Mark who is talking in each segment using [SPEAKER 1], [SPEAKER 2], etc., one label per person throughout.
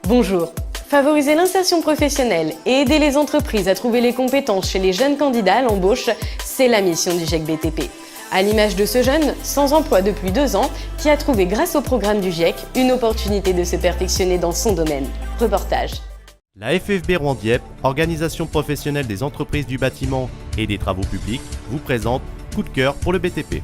[SPEAKER 1] Bonjour. Favoriser l'insertion professionnelle et aider les entreprises à trouver les compétences chez les jeunes candidats à l'embauche, c'est la mission du GIEC BTP. À l'image de ce jeune, sans emploi depuis 2 ans, qui a trouvé grâce au programme du GIEC une opportunité de se perfectionner dans son domaine. Reportage.
[SPEAKER 2] La FFB Rouen-Dieppe, organisation professionnelle des entreprises du bâtiment et des travaux publics, vous présente Coup de cœur pour le BTP.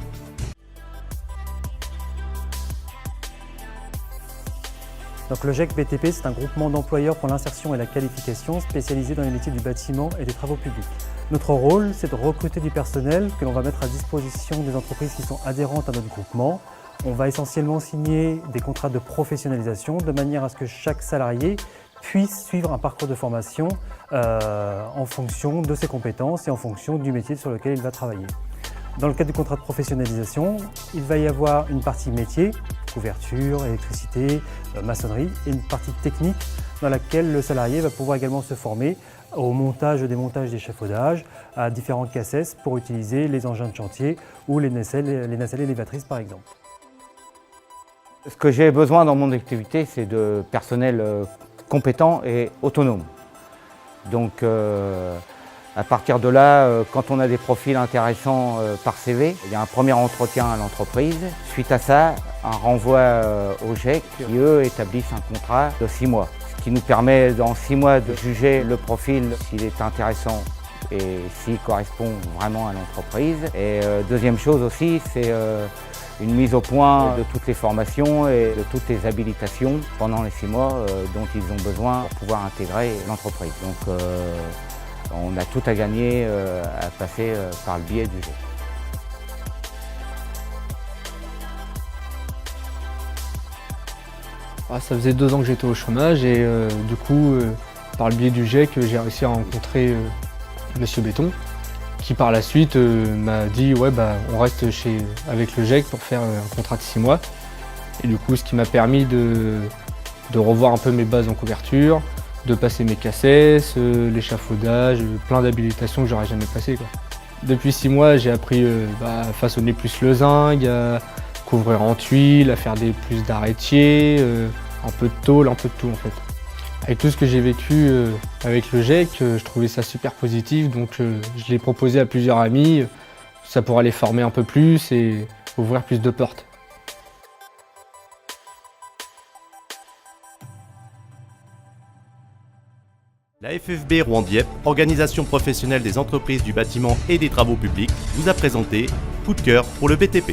[SPEAKER 3] Donc le GIEC BTP, c'est un groupement d'employeurs pour l'insertion et la qualification spécialisé dans les métiers du bâtiment et des travaux publics. Notre rôle, c'est de recruter du personnel que l'on va mettre à disposition des entreprises qui sont adhérentes à notre groupement. On va essentiellement signer des contrats de professionnalisation de manière à ce que chaque salarié puisse suivre un parcours de formation en fonction de ses compétences et en fonction du métier sur lequel il va travailler. Dans le cadre du contrat de professionnalisation, il va y avoir une partie métier, couverture, électricité, maçonnerie, et une partie technique dans laquelle le salarié va pouvoir également se former au montage, démontage d'échafaudages, à différents cassettes pour utiliser les engins de chantier ou les nacelles élévatrices par exemple.
[SPEAKER 4] Ce que j'ai besoin dans mon activité, c'est de personnel compétent et autonome. Donc à partir de là, quand on a des profils intéressants par CV, il y a un premier entretien à l'entreprise. Suite à ça, un renvoi au GIEC qui, eux, établissent un contrat de 6 mois. Ce qui nous permet, dans 6 mois, de juger le profil, s'il est intéressant et s'il correspond vraiment à l'entreprise. Et deuxième chose aussi, c'est une mise au point de toutes les formations et de toutes les habilitations pendant les 6 mois dont ils ont besoin pour pouvoir intégrer l'entreprise. Donc on a tout à gagner à passer par le biais du GIEC.
[SPEAKER 5] Ça faisait 2 ans que j'étais au chômage et du coup, par le biais du GIEC, j'ai réussi à rencontrer Monsieur Béton, qui par la suite m'a dit ouais, on reste avec le GIEC pour faire un contrat de 6 mois. Et du coup, ce qui m'a permis de revoir un peu mes bases en couverture, de passer mes cassettes, l'échafaudage, plein d'habilitations que j'aurais jamais passées, quoi. Depuis 6 mois, j'ai appris à façonner plus le zinc, à couvrir en tuiles, à faire plus d'arrêtiers, un peu de tôle, un peu de tout en fait. Avec tout ce que j'ai vécu avec le GIEC, je trouvais ça super positif, donc je l'ai proposé à plusieurs amis. Ça pourra les former un peu plus et ouvrir plus de portes.
[SPEAKER 2] La FFB Rouen-Dieppe, organisation professionnelle des entreprises du bâtiment et des travaux publics, vous a présenté Coup de cœur pour le BTP.